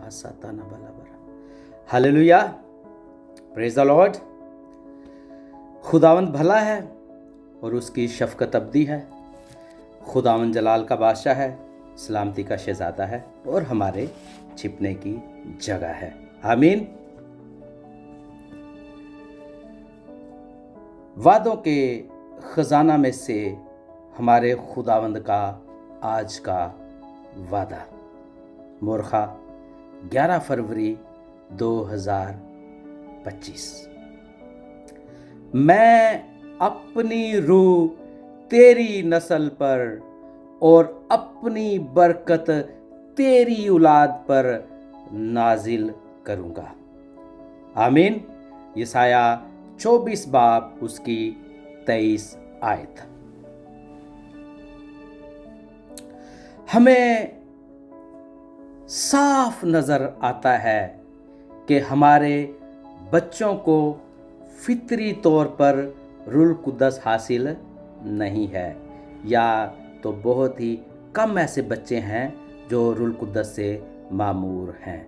बासाताना बलाबरा। Hallelujah, praise the Lord. खुदावंद भला है और उसकी शफकत अब्दी है। खुदावंद जलाल का बादशाह है, सलामती का शहजादा है और हमारे छिपने की जगह है। आमीन। वादों के खजाना में से हमारे खुदावंद का आज का वादा, मोरखा 11 फरवरी 2025। मैं अपनी रूह तेरी नस्ल पर और अपनी बरकत तेरी औलाद पर नाजिल करूंगा। आमीन। यशाया 24 बाब उसकी 23 आयत। हमें साफ नजर आता है कि हमारे बच्चों को फितरी तौर पर रूहुल कुद्दस हासिल नहीं है, या तो बहुत ही कम ऐसे बच्चे हैं जो रूहुल कुद्दस से मामूर हैं।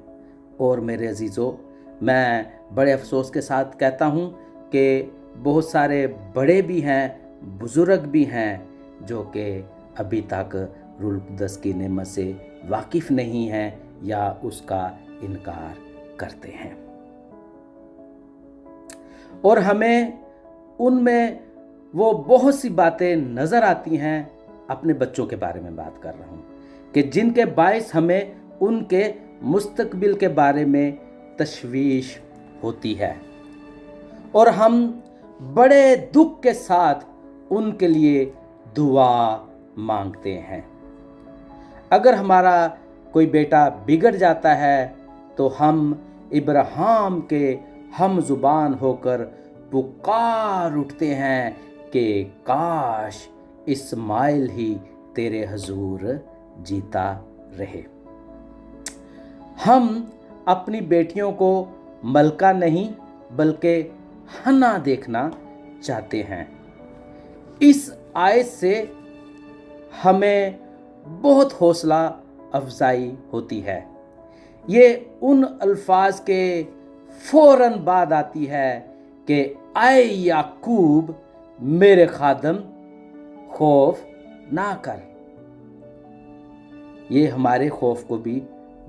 और मेरे अजीज़ों, मैं बड़े अफसोस के साथ कहता हूँ कि बहुत सारे बड़े भी हैं, बुज़ुर्ग भी हैं, जो कि अभी तक रूहुल कुद्दस की नेमत से वाकिफ़ नहीं हैं या उसका इनकार करते हैं। और हमें उनमें वो बहुत सी बातें नज़र आती हैं, अपने बच्चों के बारे में बात कर रहा हूँ, कि जिनके बायस हमें उनके मुस्तकबिल के बारे में तशवीश होती है और हम बड़े दुख के साथ उनके लिए दुआ मांगते हैं। अगर हमारा कोई बेटा बिगड़ जाता है तो हम इब्राहिम के हम जुबान होकर पुकार उठते हैं कि काश इस्माइल ही तेरे हजूर जीता रहे। हम अपनी बेटियों को मलका नहीं बल्कि हन्ना देखना चाहते हैं। इस आयत से हमें बहुत हौसला अफजाई होती है। ये उन अल्फाज के फौरन बाद आती है कि आए याकूब मेरे खादम खौफ ना कर। ये हमारे खौफ को भी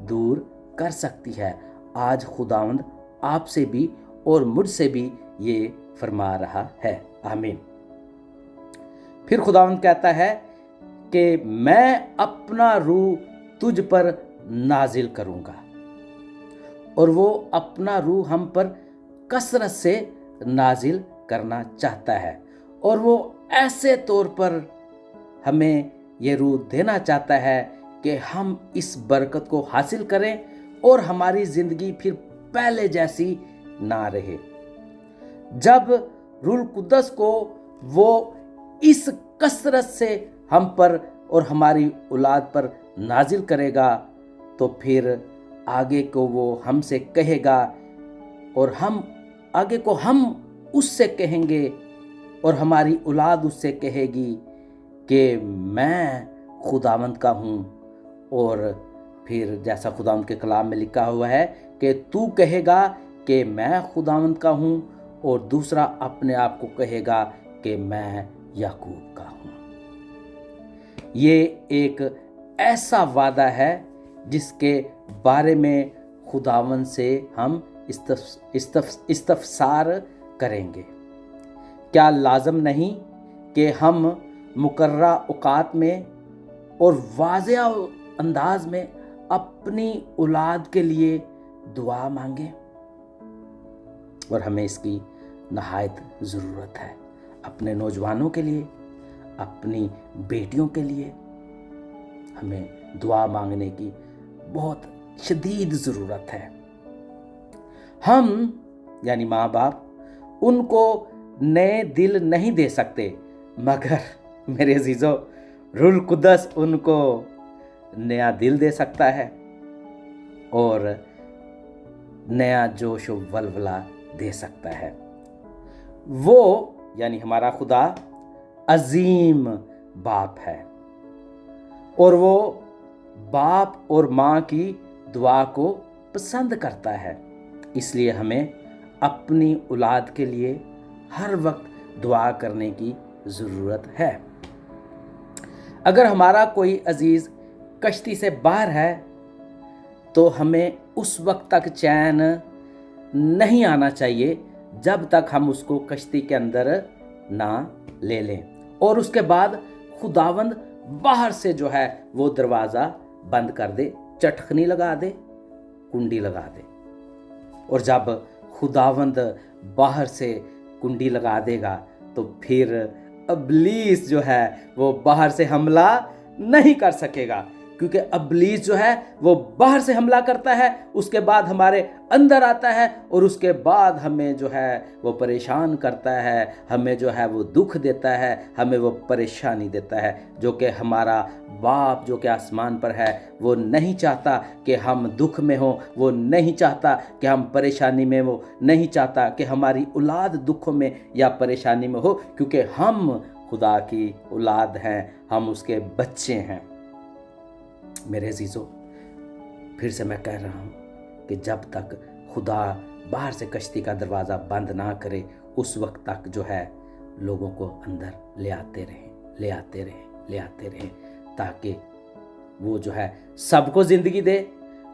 दूर कर सकती है। आज खुदावंद आपसे भी और मुझसे भी ये फरमा रहा है। आमीन। फिर खुदावंद कहता है कि मैं अपना रूह तुझ पर नाजिल करूंगा, और वो अपना रूह हम पर कसरत से नाजिल करना चाहता है, और वो ऐसे तौर पर हमें ये रूह देना चाहता है कि हम इस बरकत को हासिल करें और हमारी ज़िंदगी फिर पहले जैसी ना रहे। जब रूहुल कुद्दस को वो इस कसरत से हम पर और हमारी औलाद पर नाजिल करेगा तो फिर आगे को वो हमसे कहेगा और हम आगे को हम उससे कहेंगे और हमारी औलाद उससे कहेगी कि मैं खुदावंद का हूँ। और फिर जैसा खुदावंद के कलाम में लिखा हुआ है कि तू कहेगा कि मैं खुदावंद का हूँ, और दूसरा अपने आप को कहेगा कि मैं याकूब का हूँ। ये एक ऐसा वादा है जिसके बारे में खुदावंद से हम इस्तफसार करेंगे। क्या लाज़म नहीं कि हम मुकर्रा औकात में और वाज़ेह अंदाज में अपनी औलाद के लिए दुआ मांगे? और हमें इसकी नहायत ज़रूरत है। अपने नौजवानों के लिए, अपनी बेटियों के लिए हमें दुआ मांगने की बहुत शदीद ज़रूरत है। हम यानी माँ बाप उनको नए दिल नहीं दे सकते, मगर मेरे अजीज़ों, रूहुल कुद्दस उनको नया दिल दे सकता है और नया जोश व वलवला दे सकता है। वो यानी हमारा खुदा अजीम बाप है और वो बाप और माँ की दुआ को पसंद करता है। इसलिए हमें अपनी औलाद के लिए हर वक्त दुआ करने की ज़रूरत है। अगर हमारा कोई अजीज़ कश्ती से बाहर है तो हमें उस वक्त तक चैन नहीं आना चाहिए जब तक हम उसको कश्ती के अंदर ना ले लें, और उसके बाद खुदावंद बाहर से जो है वो दरवाज़ा बंद कर दे, चटखनी लगा दे, कुंडी लगा दे। और जब खुदावंद बाहर से कुंडी लगा देगा तो फिर इब्लीस जो है वो बाहर से हमला नहीं कर सकेगा, क्योंकि इब्लीस जो है वो बाहर से हमला करता है, उसके बाद हमारे अंदर आता है और उसके बाद हमें जो है वो परेशान करता है, हमें जो है वो दुख देता है, हमें वो परेशानी देता है। जो कि हमारा बाप जो कि आसमान पर है वो नहीं चाहता कि हम दुख में हो, वो नहीं चाहता कि हम परेशानी में हो, नहीं चाहता कि हमारी औलाद दुखों में या परेशानी में हो, क्योंकि हम खुदा की औलाद हैं, हम उसके बच्चे हैं। मेरे अजीज़ों, फिर से मैं कह रहा हूँ कि जब तक खुदा बाहर से कश्ती का दरवाज़ा बंद ना करे उस वक्त तक जो है लोगों को अंदर ले आते रहें, ताकि वो जो है सबको ज़िंदगी दे,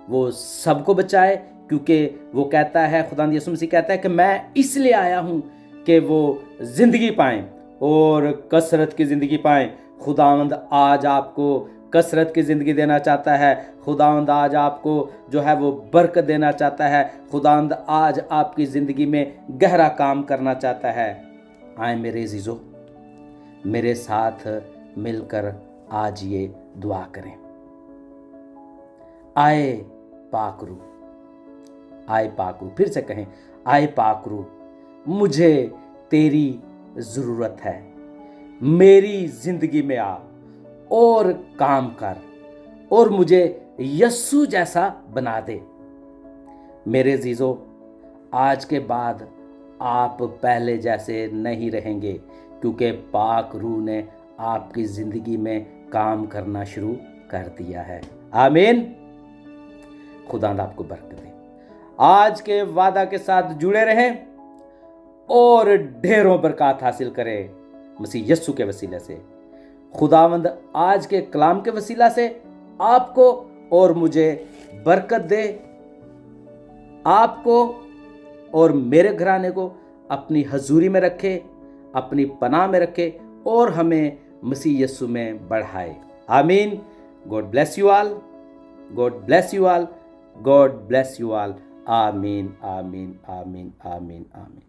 वो सबको बचाए। क्योंकि वो कहता है, खुदा यीशु मसीह कहता है कि मैं इसलिए आया हूँ कि वो ज़िंदगी पाएँ और कसरत की ज़िंदगी पाएँ। खुदावंद आज आपको कसरत की ज़िंदगी देना चाहता है। खुदावंद आज आपको जो है वो बरकत देना चाहता है। खुदावंद आज आपकी ज़िंदगी में गहरा काम करना चाहता है। आए मेरे अजीज़ों, मेरे साथ मिलकर आज ये दुआ करें। आए पाक रूह, आए पाक रूह, फिर से कहें, आए पाक रूह, मुझे तेरी ज़रूरत है, मेरी ज़िंदगी में आ और काम कर और मुझे यस्सु जैसा बना दे। मेरे अजीज़ों, आज के बाद आप पहले जैसे नहीं रहेंगे, क्योंकि पाक रूह ने आपकी ज़िंदगी में काम करना शुरू कर दिया है। आमीन। खुदा आपको बरकत दे। आज के वादा के साथ जुड़े रहें और ढेरों बरकत हासिल करें मसीह यस्सु के वसीले से। खुदावंद आज के कलाम के वसीला से आपको और मुझे बरकत दे, आपको और मेरे घराने को अपनी हजूरी में रखे, अपनी पनाह में रखे और हमें मसीह यस्सु में बढ़ाए। आमीन। God bless you all, God bless you all, God bless you all. आमीन, आमीन, आमीन, आमीन, आमीन।